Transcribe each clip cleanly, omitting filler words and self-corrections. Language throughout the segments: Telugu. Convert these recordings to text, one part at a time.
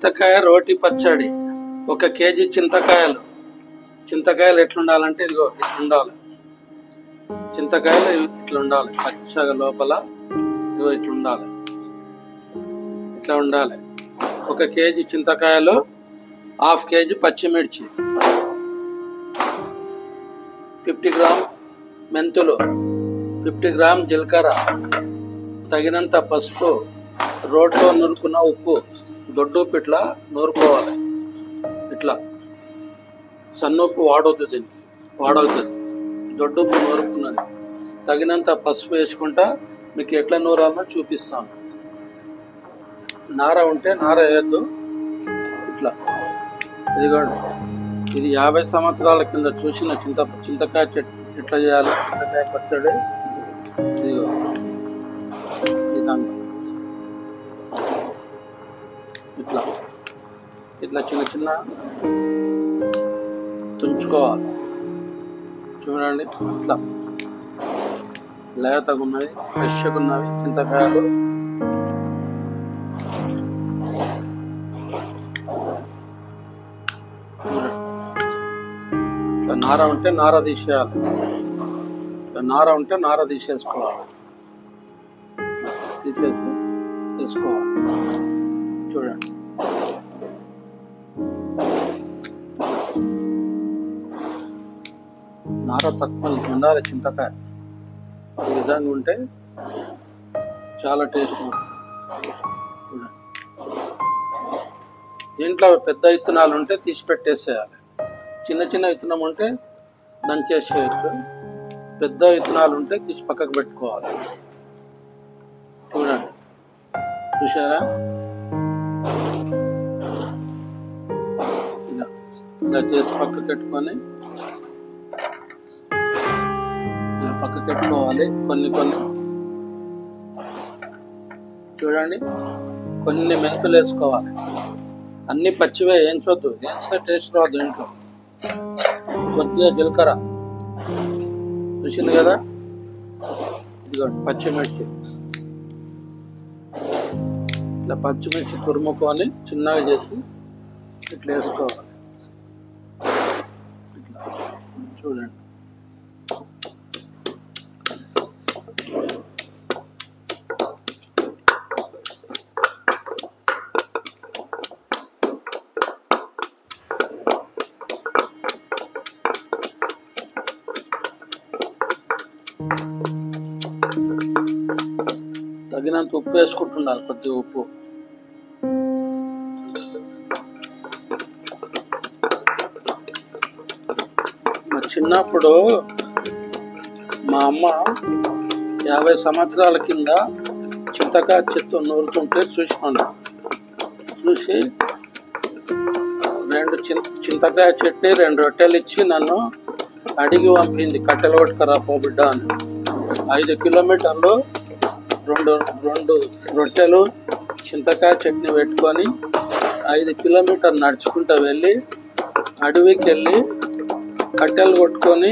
చింతకాయ రోటి పచ్చడి. 1 కేజీ చింతకాయలు. చింతకాయలు ఎట్లుండాలంటే ఇదిగో ఇట్లా ఉండాలి. చింతకాయలు ఇట్లా ఉండాలి, పచ్చగా లోపల ఇదిగో ఇట్లా ఉండాలి, ఇట్లా ఉండాలి. 1 కేజీ చింతకాయలు, 1/2 కేజీ పచ్చిమిర్చి, 50 గ్రామ్ మెంతులు, 50 గ్రామ్ జీలకర్ర, తగినంత పసుపు, రోట్లో నూరుకున్న ఉప్పు, దొడ్డుప్పు ఇట్లా నూరుకోవాలి. ఇట్లా సన్నుప్పు వాడవద్దు, దీనికి వాడవుతుంది. దొడ్డుప్పు నూరుకున్నది, తగినంత పసుపు వేసుకుంటా మీకు ఎట్లా నూరాలో చూపిస్తాను. నార ఉంటే నార వేయద్దు. ఇట్లా ఇదిగోండి, ఇది 50 సంవత్సరాల కింద చూసిన చింతకాయ చెట్టు ఎట్లా చేయాలి, చింతకాయ పచ్చడి. ఇదిగో విధంగా ఇట్లా ఇట్లా చిన్న చిన్న తుంచుకోవాలి. చూడండి, ఇట్లా లేతగా ఉన్నది, ఫ్రెష్గా ఉన్నవి చింతకాయలు. ఇట్లా నార ఉంటే నార తీసేయాలి, నార ఉంటే నార తీసేసుకోవాలి, తీసేసి తీసుకోవాలి. చూడండి, నార తక్కువ ఉండాలి చింతకాయ. ఈ విధంగా ఉంటే చాలా టేస్ట్ వస్తుంది. చూడండి, దీంట్లో పెద్ద విత్తనాలు ఉంటే తీసి పెట్టేసేయాలి. చిన్న చిన్న విత్తనం ఉంటే దంచేసేయచ్చు. పెద్ద విత్తనాలు ఉంటే తీసి పక్కకు పెట్టుకోవాలి. చూడండి, చూసారా? ఇలా చేసి పక్కకు పెట్టుకొని ఇలా పక్కకు పెట్టుకోవాలి. కొన్ని చూడండి, కొన్ని మెంతులు వేసుకోవాలి. అన్ని పచ్చివే, వేయించవద్దు, వేస్తే టేస్ట్ రాదు ఇంట్లో. కొద్దిగా జీలకర్ర, చూసింది కదా. ఇదిగోండి పచ్చిమిర్చి, ఇట్లా పచ్చిమిర్చి తురుముకొని చిన్నగా చేసి ఇట్లా వేసుకోవాలి. ఇట్లా చూడండి, తగినంత ఉప్పు వేసుకుంటున్నారు, కొద్దిగా ఉప్పు. చిన్నప్పుడు మా అమ్మ 50 సంవత్సరాల కింద చింతకాయ చెట్టు నూరుతుంటే చూసినాను. చూసి 2 చింతకాయ చట్నీ 2 రొట్టెలు ఇచ్చి నన్ను అడిగి పంపింది, కట్టెలు పట్టుకరా పో బిడ్డ అని. 5 కిలోమీటర్లు 2 రొట్టెలు చింతకాయ చట్నీ పెట్టుకొని 5 కిలోమీటర్లు నడుచుకుంటూ వెళ్ళి అడవికి వెళ్ళి కట్టెలు కొట్టుకొని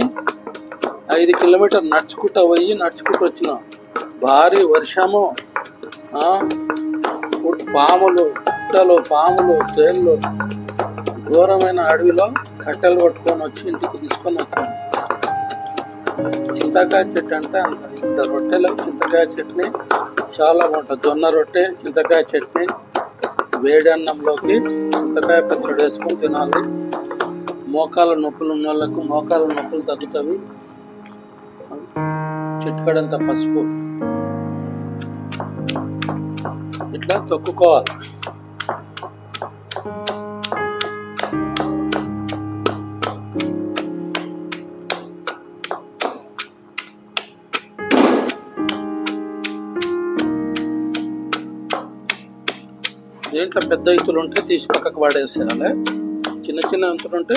5 కిలోమీటర్లు నడుచుకుంటూ పోయి నడుచుకుంటూ వచ్చినాం. భారీ వర్షము, పాములు, పుట్టలు, పాములు, తేళ్ళు, ఘోరమైన అడవిలో కట్టెలు కొట్టుకొని వచ్చి ఇంటికి తీసుకొని వచ్చాము. చింతకాయ చెట్టు అంటే ఇంత రొట్టెలు చింతకాయ చట్నీ చాలా బాగుంటుంది. జొన్న రొట్టె చింతకాయ చట్నీ వేడి అన్నంలోకి చింతకాయ పచ్చడి వేసుకొని తినాలి. మోకాల నొప్పులు ఉన్న వాళ్ళకు మోకాల నొప్పులు తగ్గుతాయి. చిట్కడంత పసుపు ఇట్లా తొక్కుకోవాలి. దీంట్లో పెద్ద ఇత్తులు ఉంటే తీసి పక్కకు పడేసేయాలి. చిన్న చిన్న ఇత్తులు ఉంటే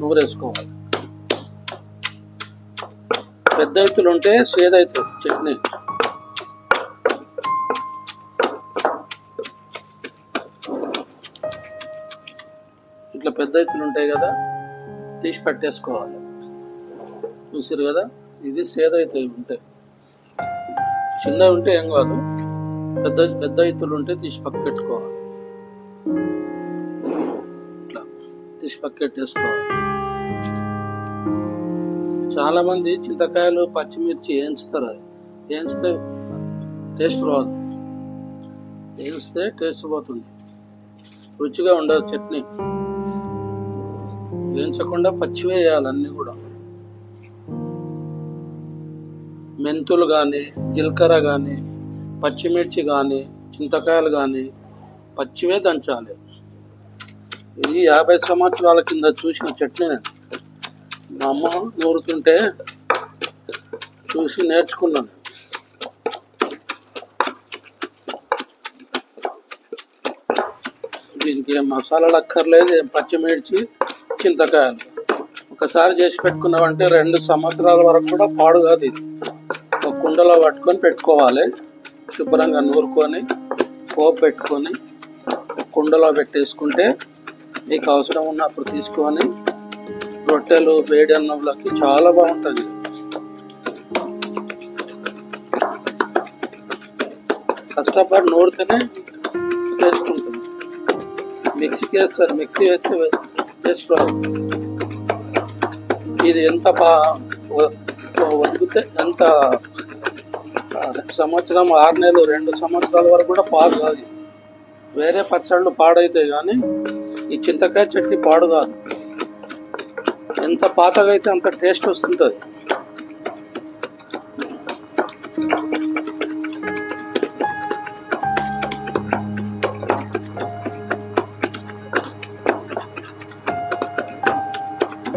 నూరేసుకోవాలి. పెద్ద ఇత్తులు ఉంటే సేదవుతుంది చట్నీ. ఇట్లా పెద్ద ఇత్తులు ఉంటాయి కదా, తీసి పెట్టేసుకోవాలి. చూసారు కదా, ఇది సేదవుతాయి ఉంటాయి. చిన్నవి ఉంటే ఏం కాదు, పెద్ద ఎత్తులు ఉంటే తీసి పక్క పెట్టుకోవాలి. ఇట్లా తీసి పక్కెట్టేసుకోవాలి. చాలా మంది చింతకాయలు పచ్చిమిర్చి వేయించుతారు, అది వేయించితే టేస్ట్ రాదు, వేయిస్తే టేస్ట్ పోతుంది, రుచిగా ఉండదు చట్నీ. వేయించకుండా పచ్చివే వేయాలి అన్నీ కూడా. మెంతులు కానీ, జీలకర్ర కానీ, పచ్చిమిర్చి కానీ, చింతకాయలు కానీ పచ్చివే దంచాలి. ఇది 50 సంవత్సరాల కింద చూసిన చట్నీ. మా అమ్మ నూరుతుంటే చూసి నేర్చుకున్నాను. దీనికి ఏం మసాలాలు అక్కర్లేదు, ఏం పచ్చిమిర్చి చింతకాయలు ఒకసారి చేసి పెట్టుకున్నామంటే 2 సంవత్సరాల వరకు కూడా పాడు కాదు. ఇది ఒక కుండలో పట్టుకొని పెట్టుకోవాలి, శుభ్రంగా నూరుకొని పోపు పెట్టుకొని కుండలో పెట్టేసుకుంటే మీకు అవసరం ఉన్నప్పుడు తీసుకొని రొట్టెలు వేడి అన్నంలోకి చాలా బాగుంటుంది. కష్టపడి నూరితేనే టేస్ట్ ఉంటుంది. మిక్సీకి వేస్తారు, మిక్సీ వేస్తే టేస్ట్ రాదు. ఇది ఎంత వదిలితే ఎంత సంవత్సరం 6 నెలలు 2 సంవత్సరాల వరకు కూడా పాడు కాదు. వేరే పచ్చళ్ళు పాడైతాయి కానీ ఈ చింతకాయ చట్నీ పాడు కాదు. ఎంత పాతగా అయితే అంత టేస్ట్ వస్తుంటుంది.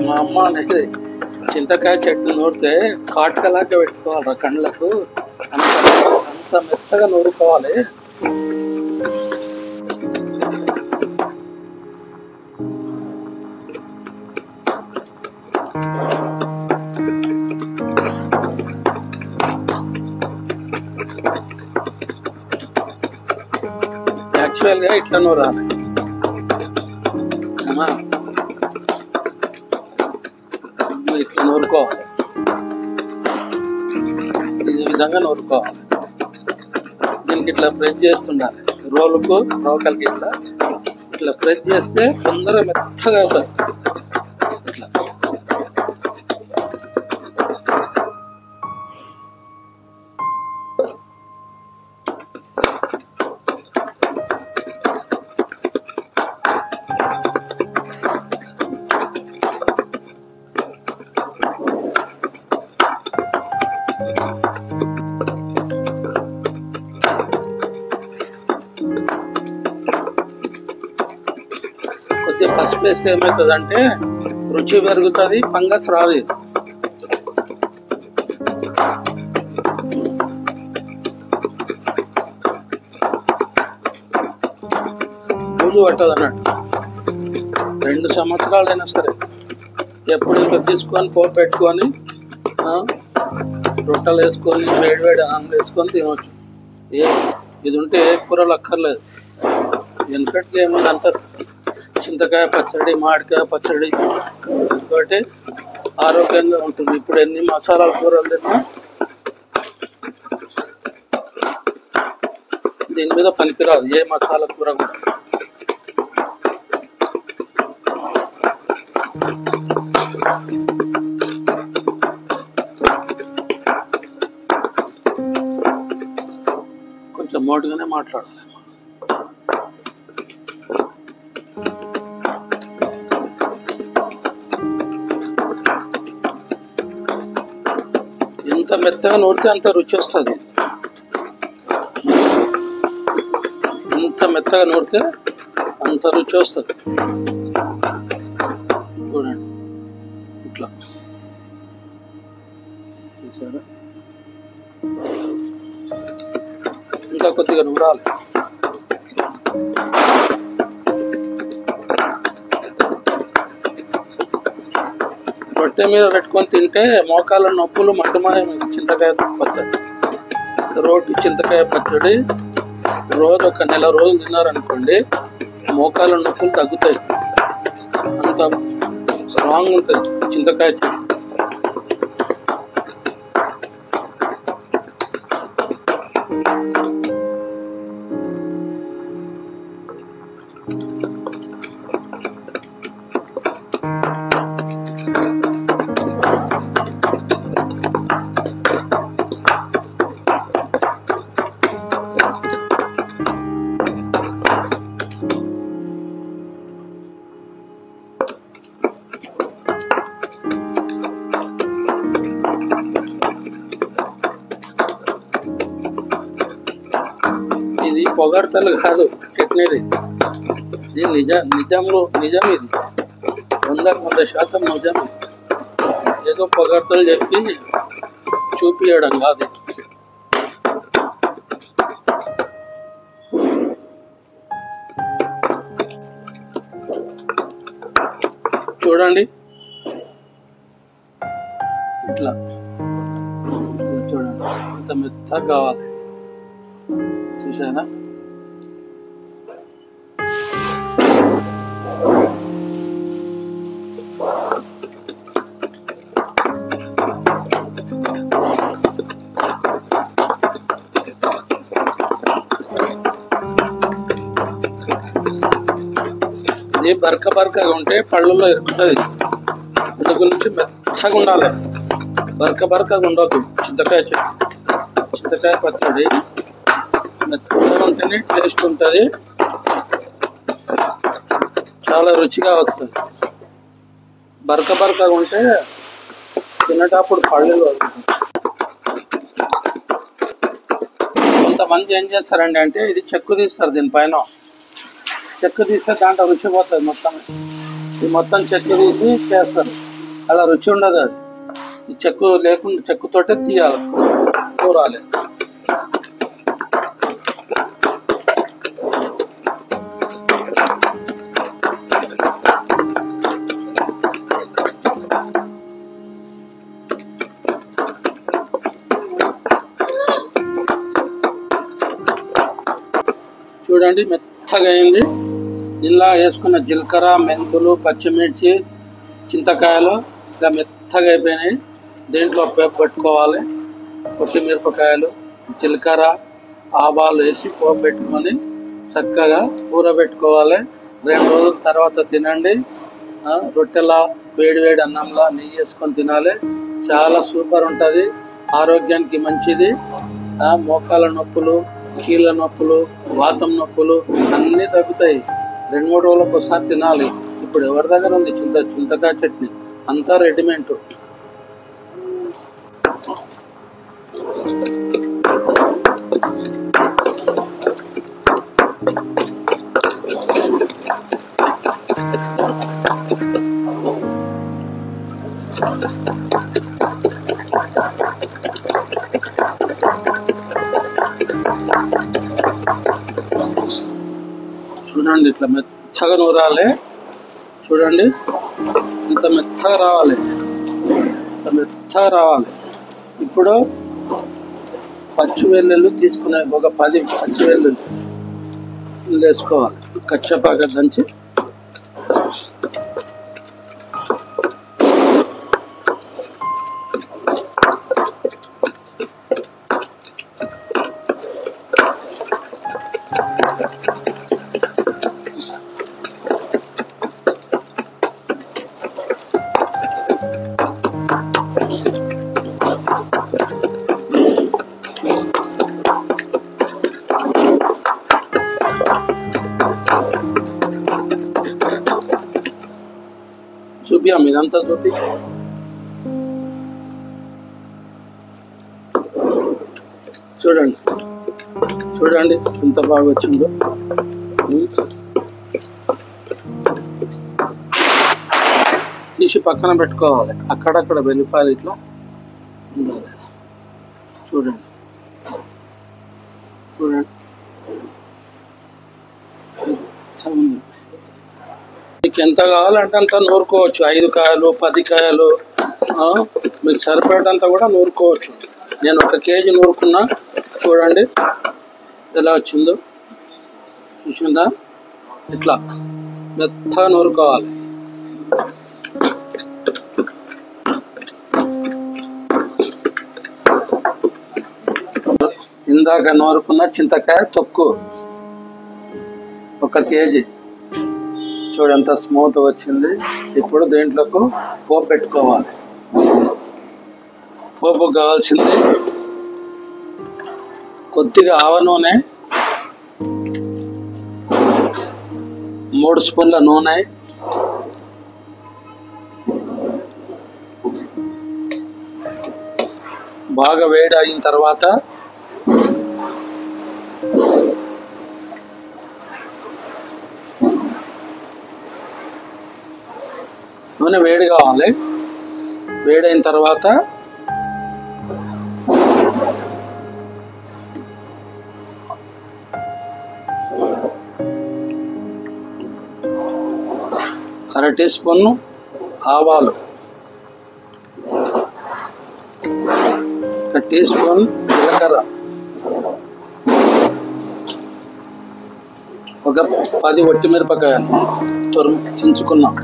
మా అమ్మ అనేది చింతకాయ చట్నీ నూరితే కాటుకలాగా పెట్టుకోవాలి కండ్లకు, అంత మెత్తగా నూరుకోవాలి. యాక్చువల్గా ఇట్లా నూరాలి. ఇట్లా నూరుకోవాలి, ఈ విధంగా నూరుకోవాలి. దీనికి ఇట్లా ప్రెస్ చేస్తుండాలి, రోకలకి ఇట్లా ప్రెస్ చేస్తే తొందరగా మెత్తగా అవుతుంది. ఇట్లా కొద్దిగా పసుపు వేస్తే ఏమవుతుందంటే రుచి పెరుగుతుంది, ఫంగస్ రాదు. బూజు పట్టదు అన్నట్టు. 2 సంవత్సరాలైనా సరే ఎప్పుడు ఇంకా తీసుకొని పోపు పెట్టుకొని రొట్టెలు వేసుకొని వేడి అన్నం వేసుకొని తినవచ్చు. ఇది ఉంటే ఏ కూరలు అక్కర్లేదు. వెనకటికి ఏమన్నా అంటారు, చింతకాయ పచ్చడి, మామిడికాయ పచ్చడి కాబట్టి ఆరోగ్యంగా ఉంటుంది. ఇప్పుడు ఎన్ని మసాలాల కూరలు తిన్నా దీని మీద పనికిరాదు ఏ మసాలా కూర కూడా. కొంచెం మోటుగానే మాట్లాడాలి. ఎంత మెత్తగా నూరితే అంత రుచి వస్తుంది. ఎంత మెత్తగా నూరితే అంత రుచి వస్తుంది. చూడండి ఇట్లా చూసారా, ఇంకా కొద్దిగా నూరాలి. రొట్టె మీద పెట్టుకొని తింటే మోకాళ్ళ నొప్పులు మట్టుమాయం. చింతకాయ పచ్చడి, రోటి చింతకాయ పచ్చడి రోజు 1 నెల రోజులు తిన్నారనుకోండి, మోకాళ్ళ నొప్పులు తగ్గుతాయి. అంత స్ట్రాంగ్ ఉంటుంది చింతకాయ చట్నీ. పొగడ్తలు కాదు చట్నీది, ఇది నిజం ఇది 100% నిజం. ఏదో పొగడ్తలు చెప్పి చూపియడం కాదు. చూడండి ఇట్లా చూడండి, ఇంత మెత్తగా కావాలి. చూసారా? ఇది బరకగా ఉంటే పళ్ళల్లో ఇరుకుతుంది. అందు గురించి మెత్తగా ఉండాలి, బరకగా ఉండదు. చింతకాయ పచ్చడి మెత్తగా ఉంటేనే టేస్ట్ ఉంటుంది, చాలా రుచిగా వస్తుంది. బరకగా ఉంటే తినేటప్పుడు పళ్ళు. కొంతమంది ఏం చేస్తారండి అంటే ఇది చెక్కు తీస్తారు, దీనిపైన చెక్కు తీస్తే దాంట్లో రుచి పోతుంది మొత్తం. ఇది మొత్తం చెక్కు తీసి చేస్తారు, అలా రుచి ఉండదు. అది ఈ చెక్కు లేకుండా చెక్కుతోటే తీయాలి, కూరాలి. చూడండి మెత్తగా అయింది. ఇలా వేసుకున్న జీలకర్ర, మెంతులు, పచ్చిమిర్చి, చింతకాయలు ఇలా మెత్తగా అయిపోయినాయి. దీంట్లో పోపు పెట్టుకోవాలి. మిరపకాయలు, జీలకర్ర, ఆవాలు వేసి పోపు పెట్టుకొని చక్కగా ఊరబెట్టుకోవాలి. 2 రోజుల తర్వాత తినండి. రొట్టెల వేడి అన్నంలో నెయ్యి వేసుకొని తినాలి. చాలా సూపర్ ఉంటుంది, ఆరోగ్యానికి మంచిది. మోకాల నొప్పులు, కీళ్ళ నొప్పులు, వాతం నొప్పులు అన్నీ తగ్గుతాయి. 2-3 రోజులకు ఒకసారి తినాలి. ఇప్పుడు ఎవరి దగ్గర ఉంది చింతకాయ చట్నీ? అంతా రెడీమేడ్. చూడండి ఇట్లా మెత్తగా నూరాలి. చూడండి ఇంత మెత్తగా రావాలి, ఇట్లా మెత్తగా రావాలి. ఇప్పుడు పచ్చి వెల్లుల్లి తీసుకునే ఒక 10 పచ్చి వెల్లుల్లి వేసుకోవాలి. కచ్చపాగా దంచి చూపియాం. ఇదంతా చూడండి ఎంత బాగా వచ్చిందో. తీసి పక్కన పెట్టుకోవాలి. అక్కడక్కడ వెల్లిపాయలు ఇట్లా ఉండాలి. చూడండి మీకు ఎంత కావాలంటే అంత నూరుకోవచ్చు. 5 కాయలు, 10 కాయలు, మీకు సరిపడేంత కూడా నూరుకోవచ్చు. నేను 1 కేజీ నూరుకున్నా. చూడండి ఎలా వచ్చిందో. చూసిందా? ఇట్లా మెత్తగా నూరుకోవాలి. ఇందాక నూరుకున్న చింతకాయ తొక్కు 1 కేజీ. చూడు ఎంత స్మూత్ వచ్చింది. ఇప్పుడు దీంట్లోకి పోపు పెట్టుకోవాలి. పోపు కావాల్సింది కొద్దిగా ఆవ నూనె, 3 స్పూన్ల నూనె, బాగా వేడి అయిన తర్వాత నూనె వేడి కావాలి. వేడైన తర్వాత అర టీ స్పూన్ ఆవాలు, 1 టీ స్పూన్ జీలకర్ర, ఒక 10 ఒట్టిమిరపకాయలు చించుకున్నాం,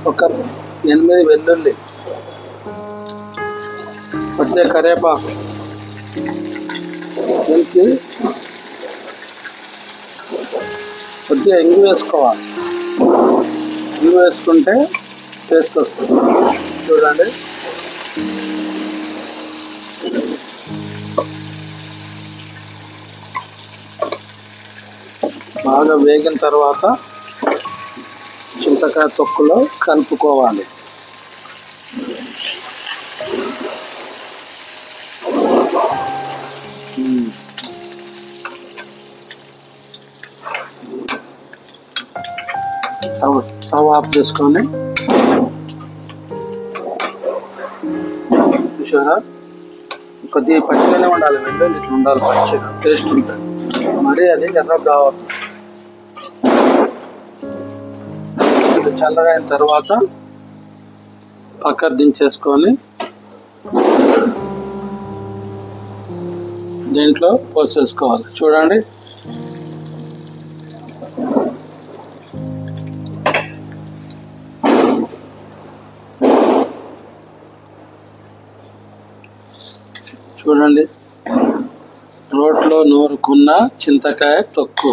ఒక 8 వెల్లుల్లి, కొద్దిగా కరివేపాకు, దీనికి కొద్దిగా ఇంగు వేసుకోవాలి. ఇంగు వేసుకుంటే టేస్ట్ వస్తుంది. చూడండి, బాగా వేగిన తర్వాత చింతకాయ తొక్కులో కలుపుకోవాలి. స్టవ్ ఆఫ్ చేసుకొని చూసారా, కొద్దిగా పచ్చిగానే ఉండాలి. వెల్లుల్లి ఇట్లా ఉండాలి, పచ్చిగా టేస్ట్ ఉంటుంది. మరి అది ఎర్ర కావాలి. ఇది చల్లగా అయిన తర్వాత పక్కకు దించేసుకొని దీంట్లో పోసేసుకోవాలి. చూడండి, చూడండి, రోట్లో నూరుకున్న చింతకాయ తొక్కు.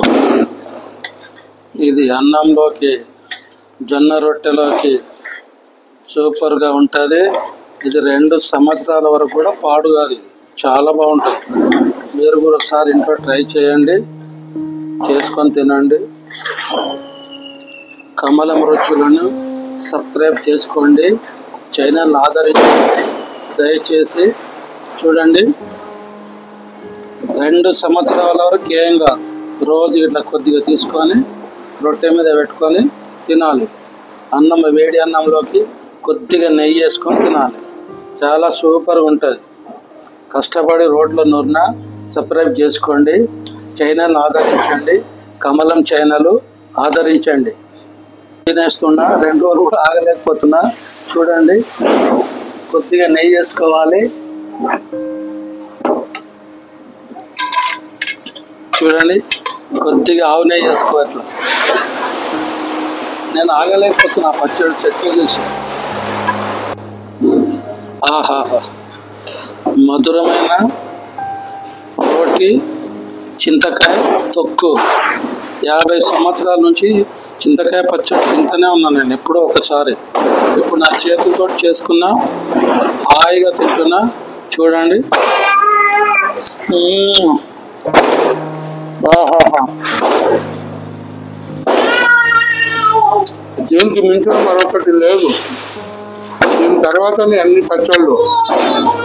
ఇది అన్నంలోకి, జొన్న రొట్టెలోకి సూపర్గా ఉంటుంది. ఇది 2 సంవత్సరాల వరకు కూడా పాడు కాదు. ఇది చాలా బాగుంటుంది. మీరు కూడా ఒకసారి ఇంట్లో ట్రై చేయండి, చేసుకొని తినండి. కమలం రుచులను సబ్స్క్రైబ్ చేసుకోండి, ఛానల్ ఆదరించండి దయచేసి. చూడండి, 2 సంవత్సరాల వరకు ఏం కాదు. రోజు ఇట్లా కొద్దిగా తీసుకొని రొట్టె మీద పెట్టుకొని తినాలి. అన్నం, వేడి అన్నంలోకి కొద్దిగా నెయ్యి వేసుకొని తినాలి. చాలా సూపర్గా ఉంటుంది. కష్టపడి రోడ్లో నూరిన సబ్స్క్రైబ్ చేసుకోండి, ఛానల్ ఆదరించండి, కమలం ఛానల్ ఆదరించండి. తినేస్తున్నా, 2 రోజులు కూడా ఆగలేకపోతున్నా. చూడండి, కొద్దిగా నెయ్యి వేసుకోవాలి. చూడండి, కొద్దిగా ఆవు నెయ్యి వేసుకో. అట్లా నేను ఆగలేకపోతున్నా పచ్చడి చెట్టు చూసి. ఆహాహా, మధురమైన రోటి చింతకాయ తొక్కు. 50 సంవత్సరాల నుంచి చింతకాయ పచ్చడి తింటూనే ఉన్నాను నేను, ఎప్పుడో ఒకసారి. ఇప్పుడు నా చేతులతో చేసుకున్నా, హాయిగా తింటున్నా. చూడండి, దీనికి మించిన మరొకటి లేదు. దీని తర్వాతనే అన్ని పచ్చళ్ళు.